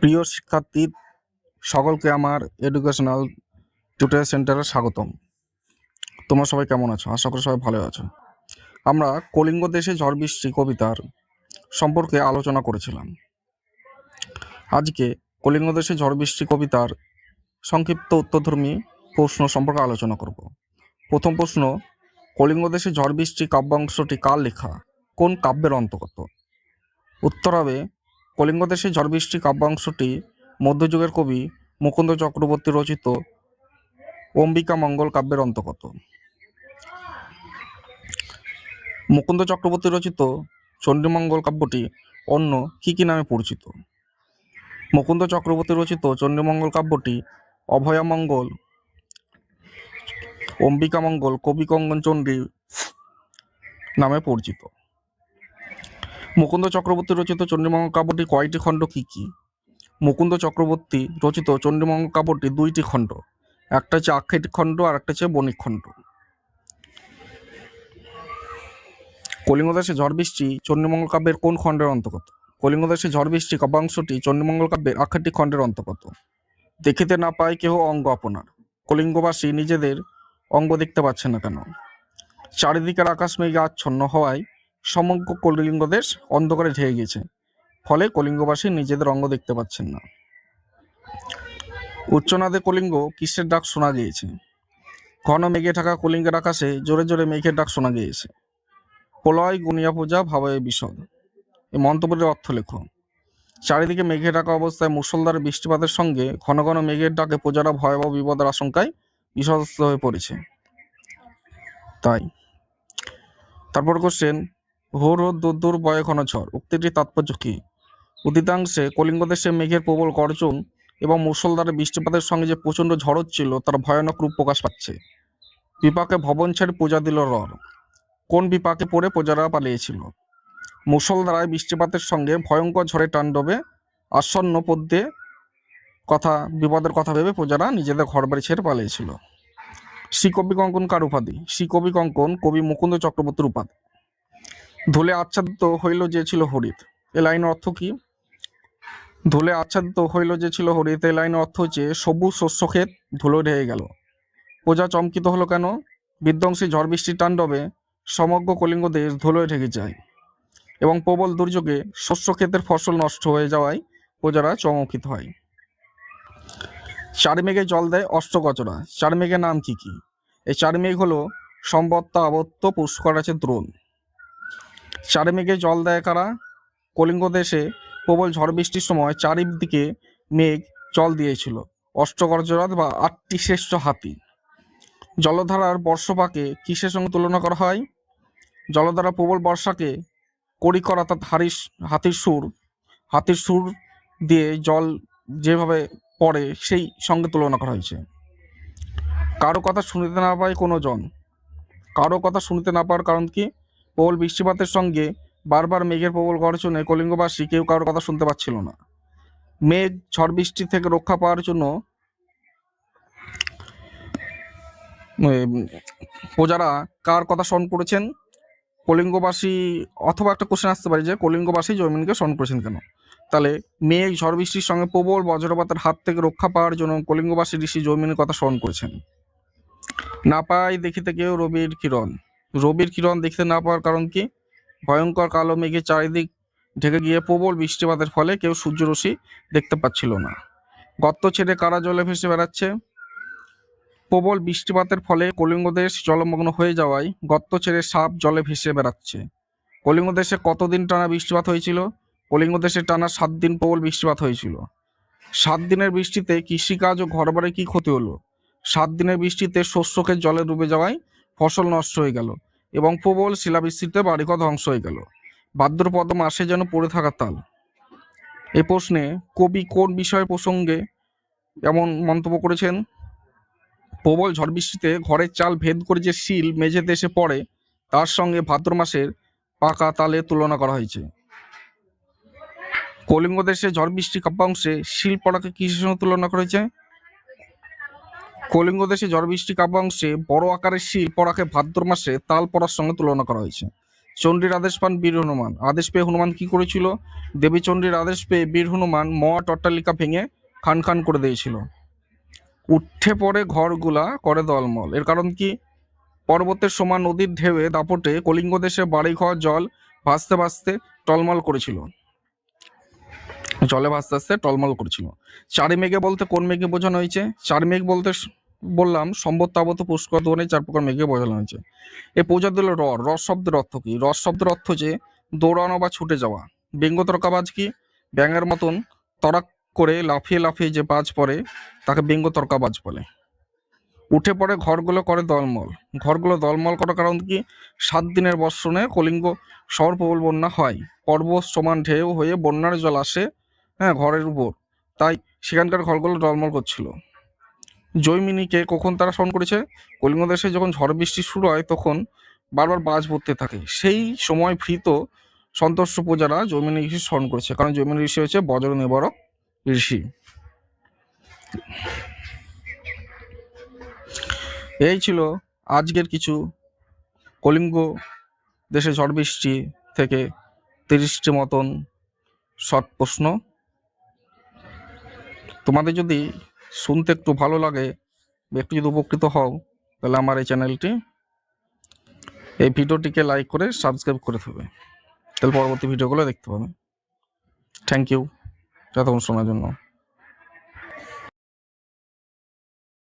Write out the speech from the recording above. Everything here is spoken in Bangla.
প্রিয় শিক্ষার্থী সকলকে আমার এডুকেশনাল টিউটোরিয়াল সেন্টারে স্বাগতম। তোমরা সবাই কেমন আছো? আশা করি সবাই ভালো আছো। আমরা কলিঙ্গ দেশে ঝড় বৃষ্টি কবিতার সম্পর্কে আলোচনা করেছিলাম। আজকে কলিঙ্গ দেশে ঝড় বৃষ্টি কবিতার সংক্ষিপ্ত উত্তরধর্মী প্রশ্ন সম্পর্কে আলোচনা করব। প্রথম প্রশ্ন, কলিঙ্গ দেশে ঝড় বৃষ্টি কাব্যাংশটি কার লেখা, কোন কাব্যের অন্তর্গত? উত্তর হবে, কলিঙ্গ দেশে ঝড় বৃষ্টি কাব্যাংশটি মধ্যযুগের কবি মুকুন্দ চক্রবর্তী রচিত অম্বিকা মঙ্গল কাব্যের অন্তর্গত। মুকুন্দ চক্রবর্তী রচিত চণ্ডীমঙ্গল কাব্যটি অন্য কি নামে পরিচিত? মুকুন্দ চক্রবর্তী রচিত চণ্ডীমঙ্গল কাব্যটি অভয়ামঙ্গল, অম্বিকামঙ্গল, কবি কঙ্গন চণ্ডী নামে পরিচিত। মুকুন্দ চক্রবর্তী রচিত চণ্ডীমঙ্গল কাব্যটি কয়টি খণ্ড কি? মুকুন্দ চক্রবর্তী রচিত চণ্ডীমঙ্গল কাব্যটি 2টি খণ্ড, একটা হচ্ছে আখ্যায়িক খণ্ড আর একটা হচ্ছে বণিক খণ্ড। কলিঙ্গ দেশে ঝড় বৃষ্টি চণ্ডীমঙ্গল কাব্যের কোন খণ্ডের অন্তর্গত? কলিঙ্গ দেশে ঝড় বৃষ্টি কাব্যাংশটি চণ্ডীমঙ্গল কাব্যের আখ্যায়িক খণ্ডের অন্তর্গত। দেখিতে না পায় কেহ অঙ্গ আপনার, কলিঙ্গবাসী নিজেদের অঙ্গ দেখতে পাচ্ছে না কেন? চারিদিকের আকাশ মেঘে আচ্ছন্ন হওয়ায় সমগ্র কলিঙ্গ দেশ অন্ধকারে ঢেকে গেছে, ফলে কলিঙ্গবাসী নিজেদের অঙ্গ দেখতে পাচ্ছেন না। উচ্চনাদে কলিঙ্গ কিসের ডাক শোনা গিয়েছে? ঘন মেঘে ঢাকা কলিঙ্গের আকাশে জোরে জোরে মেঘের ডাক শোনা গিয়েছে। প্রলয় গুনিয়া পূজা ভাবায় বিশদ, এই মন্তব্যের অর্থ লেখো। চারিদিকে মেঘে ঢাকা অবস্থায় মুষলধারে বৃষ্টিপাতের সঙ্গে ঘন ঘন মেঘের ডাকে প্রজারা ভয়াবহ বিপদের আশঙ্কায় বিশ্বস্ত হয়ে পড়েছে। তাই তারপর কোশ্চেন, ঘোর ও দূর বয়ে ঘন ঝড় উক্তিটির তাৎপর্য কি? অধিকাংশে কলিঙ্গ দেশে মেঘের প্রবল গর্জন এবং মুষলধারে বৃষ্টিপাতের সঙ্গে যে প্রচণ্ড ঝড় হচ্ছিল তার ভয়ানক রূপ প্রকাশ পাচ্ছে। বিপাকে ভবন ছেড়ে পূজা দিল রর, কোন বিপাকে পড়ে প্রজারা পালিয়েছিল? মুষলধারায় বৃষ্টিপাতের সঙ্গে ভয়ঙ্কর ঝড়ে তাণ্ডবে আসন্ন পদ্যে বিপদের কথা ভেবে প্রজারা নিজেদের ঘর বাড়ি ছেড়ে পালিয়েছিল। শ্রী কবি কঙ্কন কার উপাধি? শ্রী কবি কঙ্কন কবি মুকুন্দ চক্রবর্তীর উপাধি। ধুলে আচ্ছাদিত হইল যে ছিল হরিত, এ লাইনের অর্থ কি? ধুলে আচ্ছাদিত হইল যে ছিল হরিত, এই লাইনের অর্থ হচ্ছে সবুজ শস্য ক্ষেত ধুলো ঢেকে গেল। প্রজা চমকিত হলো কেন? বিধ্বংসী ঝড় বৃষ্টির তাণ্ডবে সমগ্র কলিঙ্গ দেশ ধুলোয় ঢেকে যায় এবং প্রবল দুর্যোগে শস্য ক্ষেতের ফসল নষ্ট হয়ে যাওয়ায় প্রজারা চমকিত হয়। চার মেঘে জল দেয় অষ্টগজরা, চার মেঘের নাম কি? এই চার মেঘ হলো সম্বত্তা, আবত্য, পুষ্কর আছে দ্রোণ। চার মেঘে জল দেয় কারা? কলিঙ্গ দেশে প্রবল ঝড় বৃষ্টির সময় চারিদিকে মেঘ জল দিয়েছিল অষ্টগজরাত বা 8টি শ্রেষ্ঠ হাতি। জলধারার বর্ষপাকে কিসের সঙ্গে তুলনা করা হয়? জলধারা প্রবল বর্ষাকে কড়ি করা, অর্থাৎ হাতির সুর দিয়ে জল যেভাবে পড়ে সেই সঙ্গে তুলনা করা হয়েছে। কারো কথা শুনিতে না পায় কোনো জন, কারো কথা শুনিতে না পাওয়ার কারণ কি? প্রবল বৃষ্টিপাতের সঙ্গে বারবার মেঘের প্রবল গর্জনে কলিঙ্গবাসী কেউ কারোর কথা শুনতে পাচ্ছিল না। মেঘ ঝড় বৃষ্টি থেকে রক্ষা পাওয়ার জন্য প্রজারা কার কথা স্মরণ করেছেন? কলিঙ্গবাসী, অথবা একটা কোশ্চেন আসতে পারে যে কলিঙ্গবাসী জৈমিনীকে স্মরণ করেছেন কেন? তাহলে মেঘ ঝড় বৃষ্টির সঙ্গে প্রবল বজ্রপাতের হাত থেকে রক্ষা পাওয়ার জন্য কলিঙ্গবাসী ঋষি জৈমিনীর কথা স্মরণ করেছেন। না পাই দেখিতে কেউ রবির কিরণ, রবির কিরণ দেখিতে না পাওয়ার কারণ কি? ভয়ঙ্কর কালো মেঘে চারিদিক ঢেকে গিয়ে প্রবল বৃষ্টিপাতের ফলে কেউ সূর্যরশ্মি দেখতে পাচ্ছিল না। গর্ত ছেড়ে কারা জলে ভেসে বেড়াচ্ছে? প্রবল বৃষ্টিপাতের ফলে কলিঙ্গ দেশ জলমগ্ন হয়ে যাওয়ায় গর্ত ছেড়ে সাপ জলে ভেসে বেড়াচ্ছে। কলিঙ্গ দেশে কতদিন টানা বৃষ্টিপাত হয়েছিল? কলিঙ্গ দেশে টানা 7 দিন প্রবল বৃষ্টিপাত হয়েছিল। 7 দিনের বৃষ্টিতে কৃষিকাজ ও ঘরবাড়ি কি ক্ষতি হলো? 7 দিনের বৃষ্টিতে শস্যকে জলে ডুবে যাওয়ায় ফসল নষ্ট হয়ে গেল এবং প্রবল শিলাবৃষ্টিতে বাড়িঘর ধ্বংস হয়ে গেল। ভাদ্রপদ মাসে যেন পড়ে থাকা তাল। এই প্রশ্নে কবি কোন বিষয়ের প্রসঙ্গে এমন মন্তব্য করেছেন? প্রবল ঝড় বৃষ্টিতে ঘরের চাল ভেদ করে যে শিল মেঝেতে এসে পড়ে তার সঙ্গে ভাদ্র মাসের পাকা তালে তুলনা করা হয়েছে। কলিঙ্গ দেশে ঝড় বৃষ্টি কাব্যাংশে শিল পড়াকে কিসের সঙ্গে তুলনা করা হয়েছে? কলিঙ্গ দেশে ঝড় বৃষ্টি কাব্যাংশে বড় আকারের শিল পড়াকে ভাদ্র মাসে তাল পড়ার সঙ্গে তুলনা করা হয়েছে। চণ্ডীর আদেশ পান বীর হনুমান। আদেশ পেয়ে হনুমান কি করেছিল? দেবী চণ্ডীর আদেশ পেয়ে বীর হনুমান মঠ অট্টালিকা ভেঙে খান খান করে দিয়েছিল। উঠে পড়ে ঘরগুলা করে দলমল। এর কারণ কি? পর্বতের সমান নদীর ঢেউয়ে দাপটে কলিঙ্গ দেশে বাড়িঘর জল ভাসতে ভাসতে টলমল করেছিল, জলে ভাসতে ভাসতে টলমল করেছিল। চারি মেঘে বলতে কোন মেঘে বোঝানো হয়েছে? চারি মেঘ বলতে বললাম সম্বত তাবত পুষ্কর ধ্বনি 4 প্রকার মেঘে বোঝানো হয়েছে। এ পূজা দিল রস শব্দের অর্থ কি? রস শব্দের অর্থ যে দৌড়ানো বা ছুটে যাওয়া। ব্যঙ্গ তর্কাবাজ কি? ব্যাঙের মতন তরাক করে লাফিয়ে লাফিয়ে যে বাজ পড়ে তাকে ব্যঙ্গ তর্কাবাজ বলে। উঠে পড়ে ঘরগুলো করে দলমল। ঘরগুলো দলমল করার কারণ কি? 7 দিনের বর্ষণে কলিঙ্গ শহর প্রবল বন্যা হয়। পর্বত সমান ঢেউ হয়ে বন্যার জল আসে ঘরের উপর, তাই সেখানকার ঘরগুলো ডলমল করছিল। জৈমিনীকে কখন তারা স্মরণ করেছে? কলিঙ্গ দেশে যখন ঝড় বৃষ্টি শুরু হয় তখন বারবার বাজ পড়তে থাকে, সেই সময় ভীত সন্তুষ্ট প্রজারা জৈমিনী ঋষি স্মরণ করেছে, কারণ জৈমিনী ঋষি হচ্ছে বজ্র নিবারক ঋষি। এই ছিল আজকের কিছু কলিঙ্গ দেশে ঝড় বৃষ্টি থেকে 30টি মতন শর্ট প্রশ্ন। তোমাদের যদি শুনতে একটু ভালো লাগে, একটু যদি উপকৃত হও, তাহলে আমার এই চ্যানেলটি, এই ভিডিওটিকে লাইক করে সাবস্ক্রাইব করে দেবে, তাহলে পরবর্তী ভিডিওগুলো দেখতে পাবে। থ্যাংক ইউ এতক্ষণ শোনার জন্য।